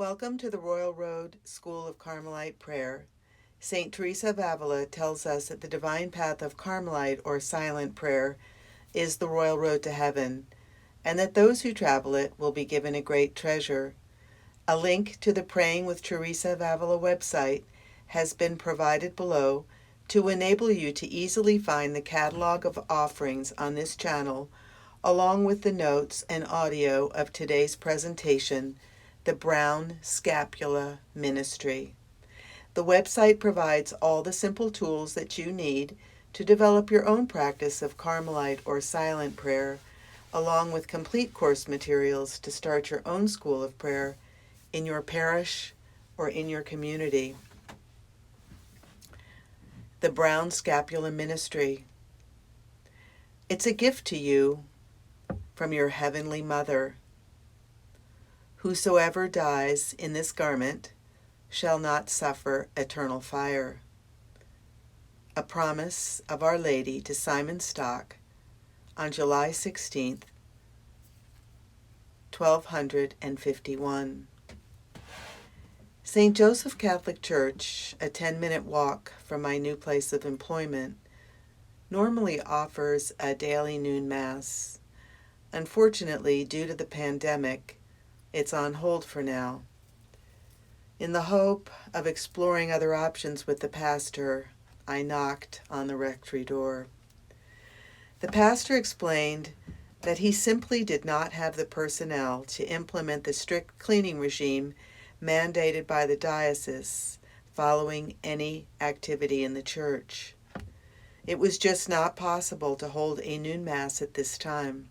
Welcome to the Royal Road School of Carmelite Prayer. St. Teresa of Avila tells us that the divine path of Carmelite or silent prayer is the royal road to heaven, and that those who travel it will be given a great treasure. A link to the Praying with Teresa of Avila website has been provided below to enable you to easily find the Catalogue of Offerings on this channel, along with the notes and audio of today's presentation, the Brown Scapular Ministry. The website provides all the simple tools that you need to develop your own practice of Carmelite or silent prayer, along with complete course materials to start your own school of prayer in your parish or in your community. The Brown Scapular Ministry. It's a gift to you from your Heavenly Mother. Whosoever dies in this garment shall not suffer eternal fire. A promise of Our Lady to Simon Stock on July 16th, 1251. St. Joseph Catholic Church, a 10-minute walk from my new place of employment, normally offers a daily noon Mass. Unfortunately, due to the pandemic, it's on hold for now. In the hope of exploring other options with the pastor, I knocked on the rectory door. The pastor explained that he simply did not have the personnel to implement the strict cleaning regime mandated by the diocese following any activity in the church. It was just not possible to hold a noon Mass at this time.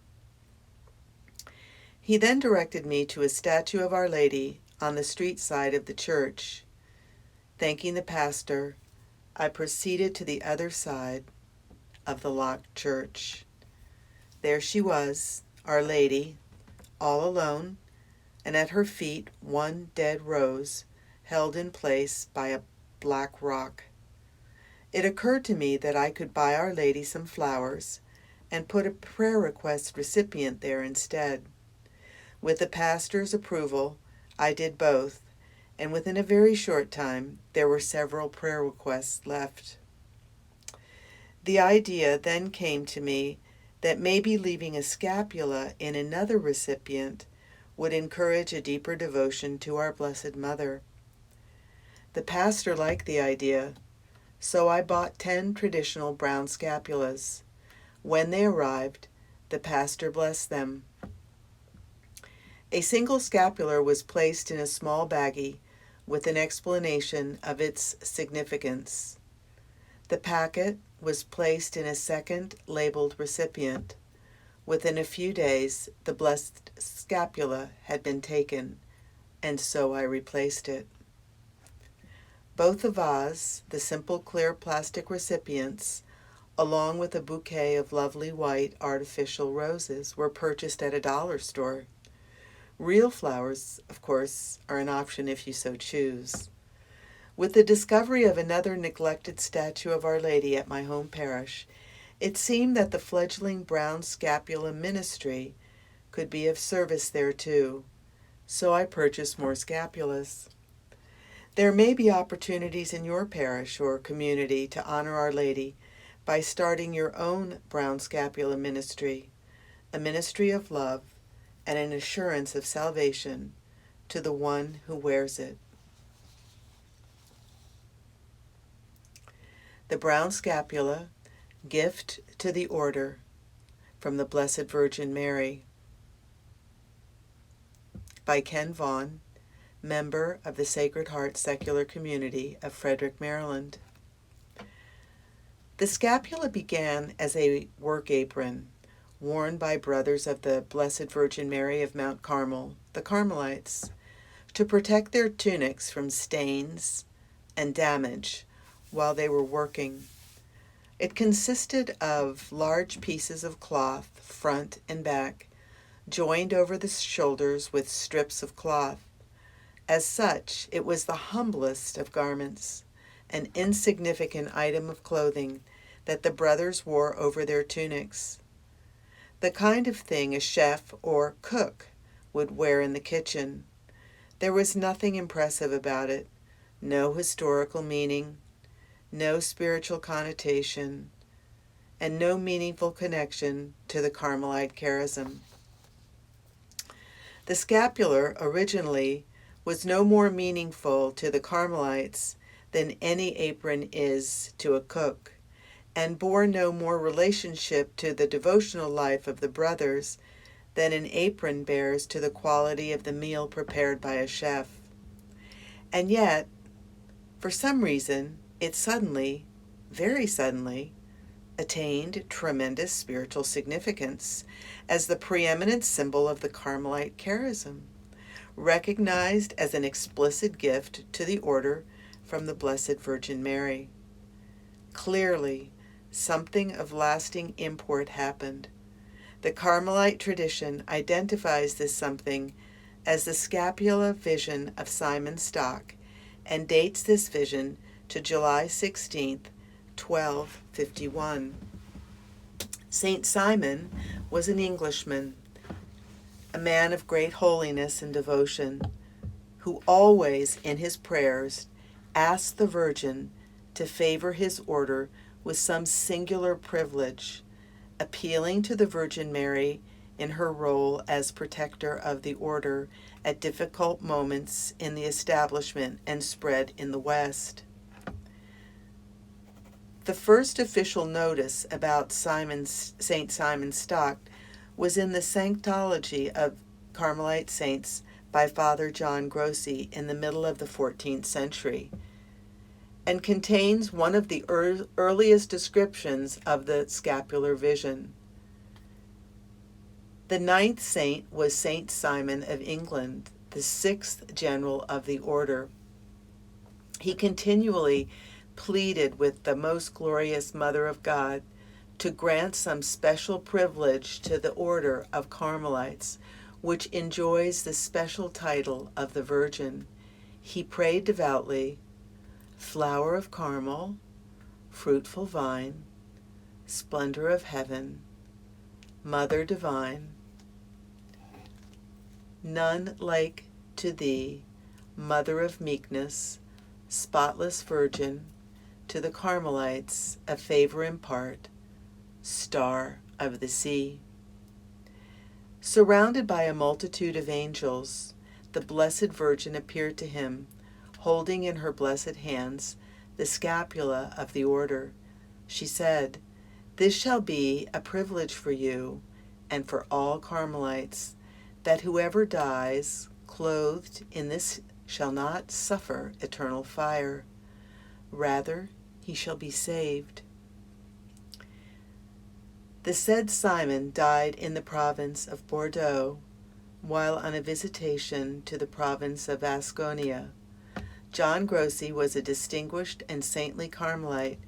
He then directed me to a statue of Our Lady on the street side of the church. Thanking the pastor, I proceeded to the other side of the locked church. There she was, Our Lady, all alone, and at her feet one dead rose, held in place by a black rock. It occurred to me that I could buy Our Lady some flowers and put a prayer request recipient there instead. With the pastor's approval, I did both, and within a very short time, there were several prayer requests left. The idea then came to me that maybe leaving a scapula in another recipient would encourage a deeper devotion to our Blessed Mother. The pastor liked the idea, so I bought 10 traditional brown scapulas. When they arrived, the pastor blessed them. A single scapular was placed in a small baggie with an explanation of its significance. The packet was placed in a second labeled recipient. Within a few days, the blessed scapula had been taken, and so I replaced it. Both the vase, the simple clear plastic recipients, along with a bouquet of lovely white artificial roses, were purchased at a dollar store. Real flowers, of course, are an option if you so choose. With the discovery of another neglected statue of Our Lady at my home parish, it seemed that the fledgling Brown Scapular Ministry could be of service there too, so I purchased more scapulas. There may be opportunities in your parish or community to honor Our Lady by starting your own Brown Scapular Ministry, a ministry of love and an assurance of salvation to the one who wears it. The Brown Scapula, Gift to the Order, from the Blessed Virgin Mary, by Ken Vaughn, member of the Sacred Heart Secular Community of Frederick, Maryland. The scapula began as a work apron worn by brothers of the Blessed Virgin Mary of Mount Carmel, the Carmelites, to protect their tunics from stains and damage while they were working. It consisted of large pieces of cloth, front and back, joined over the shoulders with strips of cloth. As such, it was the humblest of garments, an insignificant item of clothing that the brothers wore over their tunics. The kind of thing a chef or cook would wear in the kitchen. There was nothing impressive about it, no historical meaning, no spiritual connotation, and no meaningful connection to the Carmelite charism. The scapular originally was no more meaningful to the Carmelites than any apron is to a cook, and bore no more relationship to the devotional life of the brothers than an apron bears to the quality of the meal prepared by a chef. And yet, for some reason, it suddenly, very suddenly, attained tremendous spiritual significance as the preeminent symbol of the Carmelite charism, recognized as an explicit gift to the order from the Blessed Virgin Mary. Clearly, something of lasting import happened. The Carmelite tradition identifies this something as the scapula vision of Simon Stock and dates this vision to July 16th, 1251. Saint Simon was an Englishman, a man of great holiness and devotion, who always in his prayers asked the Virgin to favor his order with some singular privilege, appealing to the Virgin Mary in her role as protector of the order at difficult moments in the establishment and spread in the West. The first official notice about Saint Simon Stock was in the Sanctology of Carmelite Saints by Father John Grossi in the middle of the 14th century, and contains one of the earliest descriptions of the scapular vision. The 9th saint was Saint Simon of England, the 6th general of the order. He continually pleaded with the most glorious Mother of God to grant some special privilege to the order of Carmelites, which enjoys the special title of the Virgin. He prayed devoutly, "Flower of Carmel, fruitful vine, splendor of heaven, Mother divine, none like to thee, Mother of meekness, spotless Virgin, to the Carmelites a favor impart, Star of the sea." Surrounded by a multitude of angels, the Blessed Virgin appeared to him, holding in her blessed hands the scapula of the order. She said, "This shall be a privilege for you and for all Carmelites, that whoever dies clothed in this shall not suffer eternal fire. Rather, he shall be saved." The said Simon died in the province of Bordeaux, while on a visitation to the province of Asconia. John Grossi was a distinguished and saintly Carmelite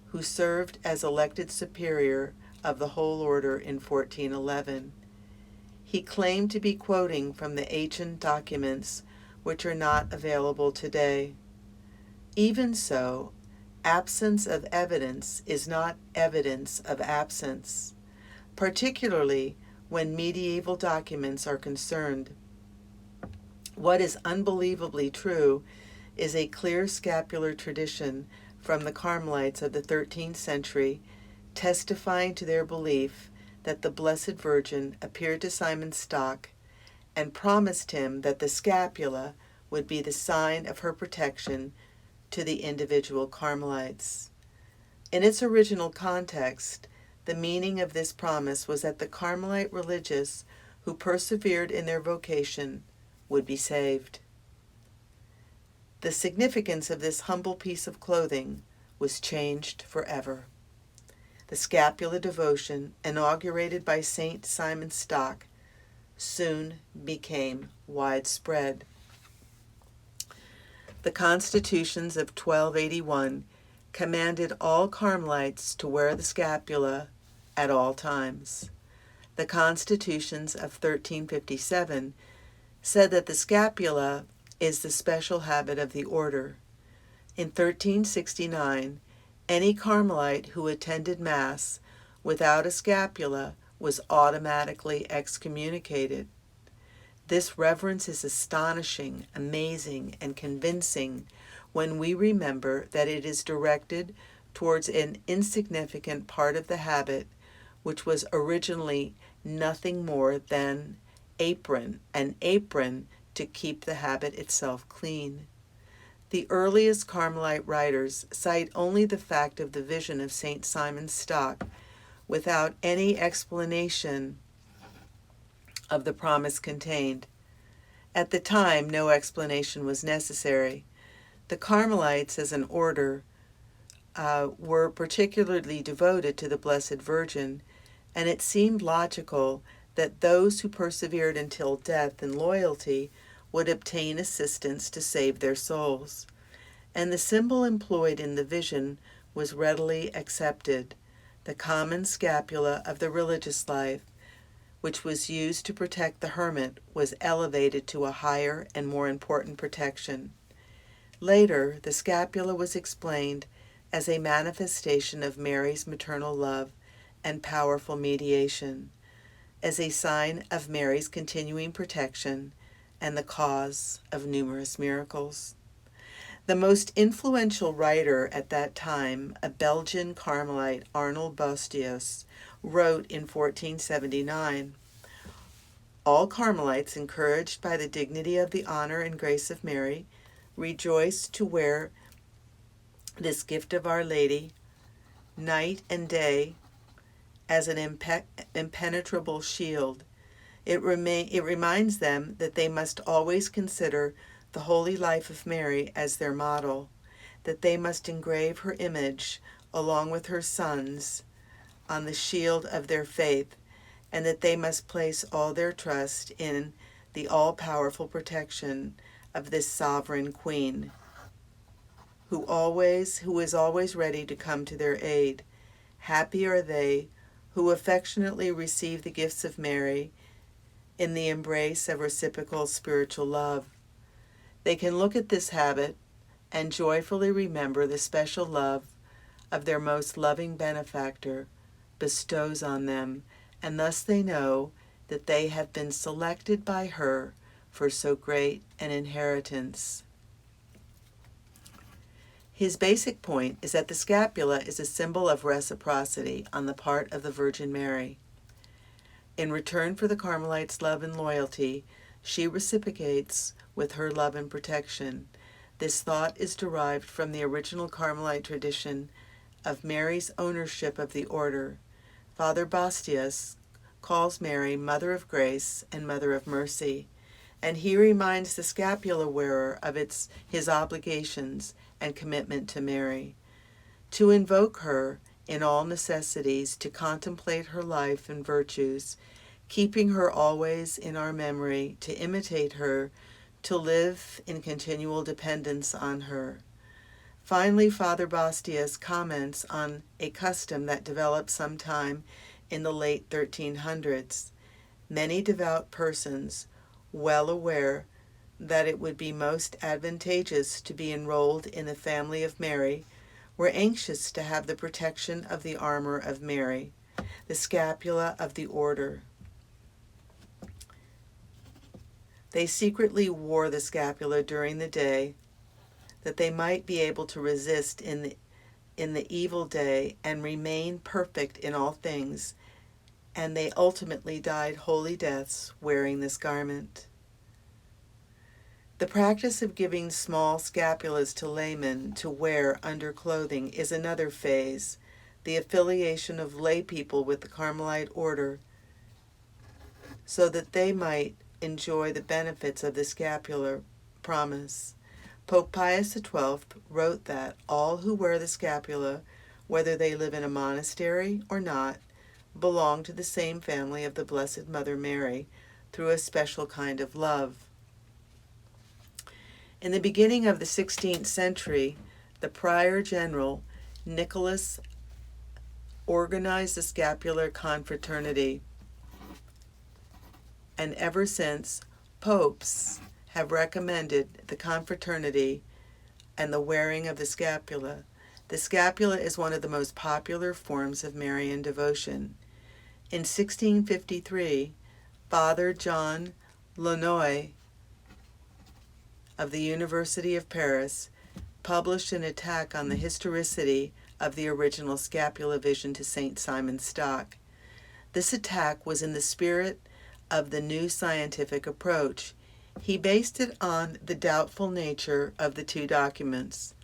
who served as elected superior of the whole order in 1411. He claimed to be quoting from the ancient documents which are not available today. Even so, absence of evidence is not evidence of absence, particularly when medieval documents are concerned. What is unbelievably true is a clear scapular tradition from the Carmelites of the 13th century, testifying to their belief that the Blessed Virgin appeared to Simon Stock and promised him that the scapula would be the sign of her protection to the individual Carmelites. In its original context, the meaning of this promise was that the Carmelite religious who persevered in their vocation would be saved. The significance of this humble piece of clothing was changed forever. The scapular devotion, inaugurated by Saint Simon Stock, soon became widespread. The constitutions of 1281 commanded all Carmelites to wear the scapula at all times. The constitutions of 1357 said that the scapula is the special habit of the order. In 1369, any Carmelite who attended Mass without a scapula was automatically excommunicated. This reverence is astonishing, amazing, and convincing when we remember that it is directed towards an insignificant part of the habit, which was originally nothing more than an apron to keep the habit itself clean. The earliest Carmelite writers cite only the fact of the vision of St. Simon's stock without any explanation of the promise contained. At the time, no explanation was necessary. The Carmelites, as an order, were particularly devoted to the Blessed Virgin, and it seemed logical that those who persevered until death in loyalty would obtain assistance to save their souls. And the symbol employed in the vision was readily accepted. The common scapula of the religious life, which was used to protect the hermit, was elevated to a higher and more important protection. Later, the scapula was explained as a manifestation of Mary's maternal love and powerful mediation, as a sign of Mary's continuing protection and the cause of numerous miracles. The most influential writer at that time, a Belgian Carmelite, Arnold Bostius, wrote in 1479, "All Carmelites, encouraged by the dignity of the honor and grace of Mary, rejoice to wear this gift of Our Lady night and day as an impenetrable shield. It reminds them that they must always consider the holy life of Mary as their model, that they must engrave her image along with her son's on the shield of their faith, and that they must place all their trust in the all-powerful protection of this sovereign queen, who is always ready to come to their aid. Happy are they who affectionately receive the gifts of Mary in the embrace of reciprocal spiritual love. They can look at this habit and joyfully remember the special love of their most loving benefactor bestows on them, and thus they know that they have been selected by her for so great an inheritance." His basic point is that the scapula is a symbol of reciprocity on the part of the Virgin Mary. In return for the Carmelite's love and loyalty, she reciprocates with her love and protection. This thought is derived from the original Carmelite tradition of Mary's ownership of the order. Father Bastius calls Mary Mother of Grace and Mother of Mercy, and he reminds the scapula wearer of his obligations and commitment to Mary. To invoke her in all necessities, to contemplate her life and virtues, keeping her always in our memory, to imitate her, to live in continual dependence on her. Finally, Father Bastius comments on a custom that developed sometime in the late 1300s. Many devout persons, well aware that it would be most advantageous to be enrolled in the family of Mary, were anxious to have the protection of the armor of Mary, the scapula of the order. They secretly wore the scapula during the day, that they might be able to resist in the evil day and remain perfect in all things, and they ultimately died holy deaths wearing this garment. The practice of giving small scapulas to laymen to wear under clothing is another phase, the affiliation of lay people with the Carmelite order, so that they might enjoy the benefits of the scapular promise. Pope Pius XII wrote that all who wear the scapula, whether they live in a monastery or not, belong to the same family of the Blessed Mother Mary through a special kind of love. In the beginning of the 16th century, the Prior General Nicholas organized the scapular confraternity, and ever since, popes have recommended the confraternity and the wearing of the scapula. The scapula is one of the most popular forms of Marian devotion. In 1653, Father John Launoy of the University of Paris published an attack on the historicity of the original scapula vision to St. Simon Stock. This attack was in the spirit of the new scientific approach. He based it on the doubtful nature of the two documents.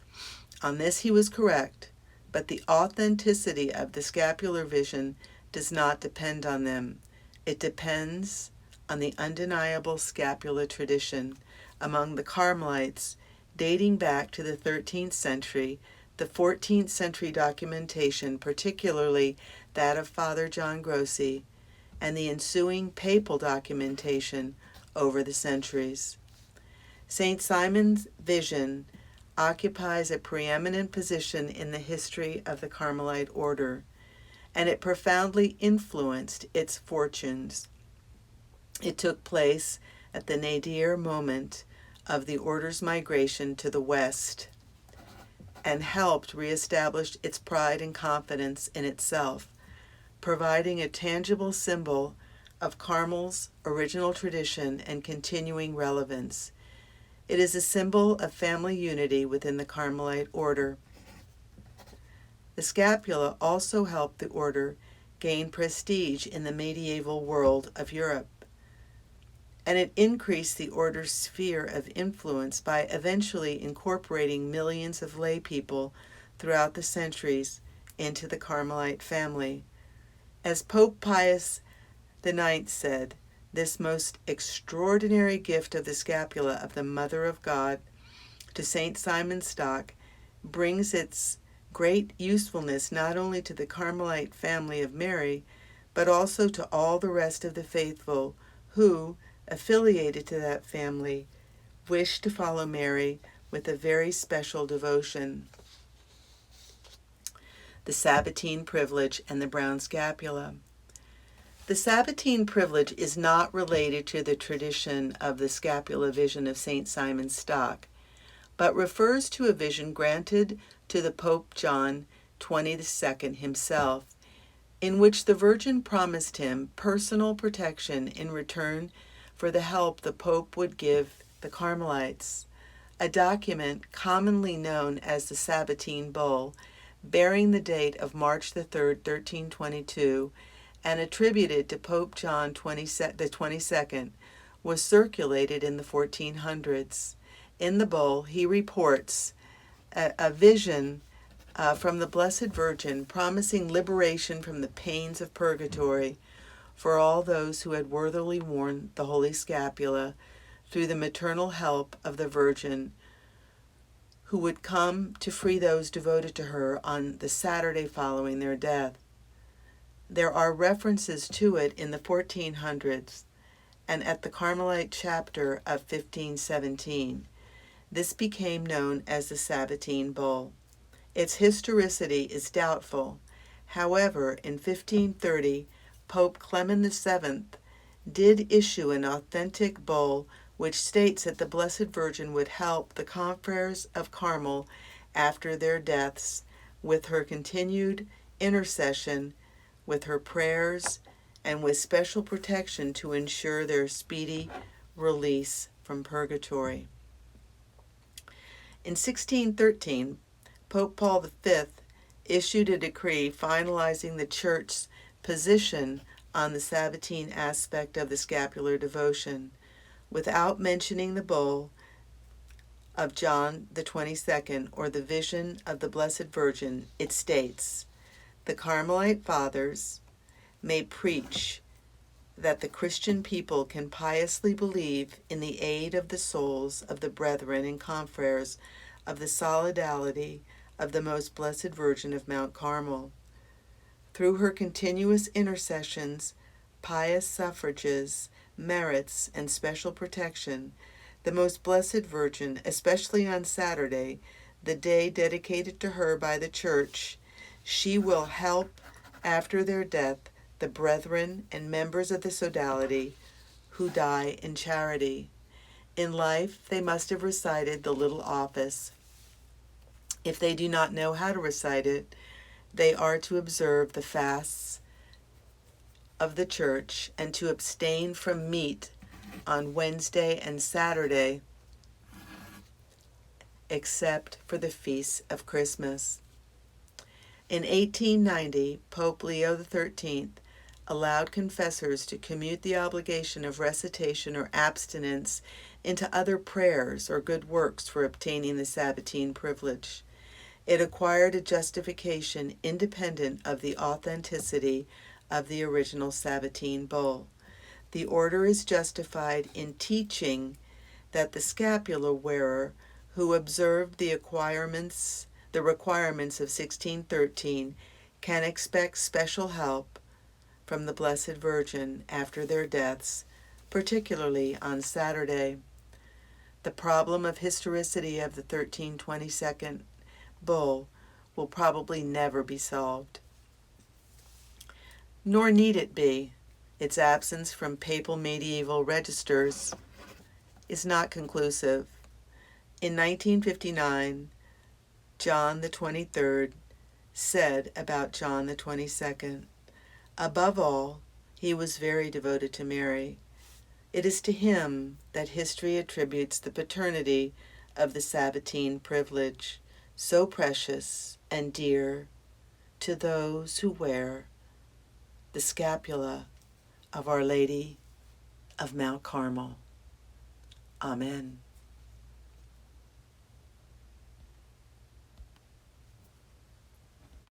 On this he was correct, but the authenticity of the scapular vision does not depend on them. It depends on the undeniable scapular tradition among the Carmelites dating back to the 13th century, the 14th century documentation, particularly that of Father John Grossi, and the ensuing papal documentation over the centuries. St. Simon's vision occupies a preeminent position in the history of the Carmelite order, and it profoundly influenced its fortunes. It took place at the nadir moment of the order's migration to the West and helped reestablish its pride and confidence in itself, providing a tangible symbol of Carmel's original tradition and continuing relevance. It is a symbol of family unity within the Carmelite order. The scapula also helped the order gain prestige in the medieval world of Europe, and it increased the order's sphere of influence by eventually incorporating millions of lay people throughout the centuries into the Carmelite family. As Pope Pius IX said, this most extraordinary gift of the scapula of the Mother of God to St. Simon Stock brings its great usefulness not only to the Carmelite family of Mary, but also to all the rest of the faithful who, affiliated to that family, wish to follow Mary with a very special devotion. The Sabbatine privilege and the Brown Scapula. The Sabbatine privilege is not related to the tradition of the scapula vision of St. Simon Stock, but refers to a vision granted to the Pope John XXII himself, in which the Virgin promised him personal protection in return for the help the Pope would give the Carmelites. A document commonly known as the Sabbatine Bull, bearing the date of March the 3rd, 1322, and attributed to Pope John the 22nd, was circulated in the 1400s. In the bull, he reports a vision from the Blessed Virgin promising liberation from the pains of purgatory for all those who had worthily worn the Holy Scapula through the maternal help of the Virgin, who would come to free those devoted to her on the Saturday following their death. There are references to it in the 1400s and at the Carmelite chapter of 1517. This became known as the Sabbatine Bull. Its historicity is doubtful. However, in 1530, Pope Clement VII did issue an authentic bull which states that the Blessed Virgin would help the confreres of Carmel after their deaths with her continued intercession, with her prayers, and with special protection to ensure their speedy release from purgatory. In 1613, Pope Paul V issued a decree finalizing the Church's position on the Sabbatine aspect of the scapular devotion. Without mentioning the bull of John the 22nd or the vision of the Blessed Virgin, it states, "The Carmelite Fathers may preach that the Christian people can piously believe in the aid of the souls of the brethren and confreres of the solidarity of the Most Blessed Virgin of Mount Carmel. Through her continuous intercessions, pious suffrages, merits, and special protection, the Most Blessed Virgin, especially on Saturday, the day dedicated to her by the Church, she will help after their death the brethren and members of the sodality who die in charity. In life, they must have recited the little office. If they do not know how to recite it, they are to observe the fasts of the Church and to abstain from meat on Wednesday and Saturday, except for the feasts of Christmas. In 1890, Pope Leo XIII allowed confessors to commute the obligation of recitation or abstinence into other prayers or good works for obtaining the Sabbatine privilege. It acquired a justification independent of the authenticity of the original Sabbatine bull. The order is justified in teaching that the scapular wearer who observed the requirements of 1613 can expect special help from the Blessed Virgin after their deaths, particularly on Saturday. The problem of historicity of the 1322 bull will probably never be solved. Nor need it be. Its absence from papal medieval registers is not conclusive. In 1959, John the 23rd said about John the 22nd, "Above all, he was very devoted to Mary. It is to him that history attributes the paternity of the Sabbatine privilege, so precious and dear to those who wear the scapula of Our Lady of Mount Carmel." Amen.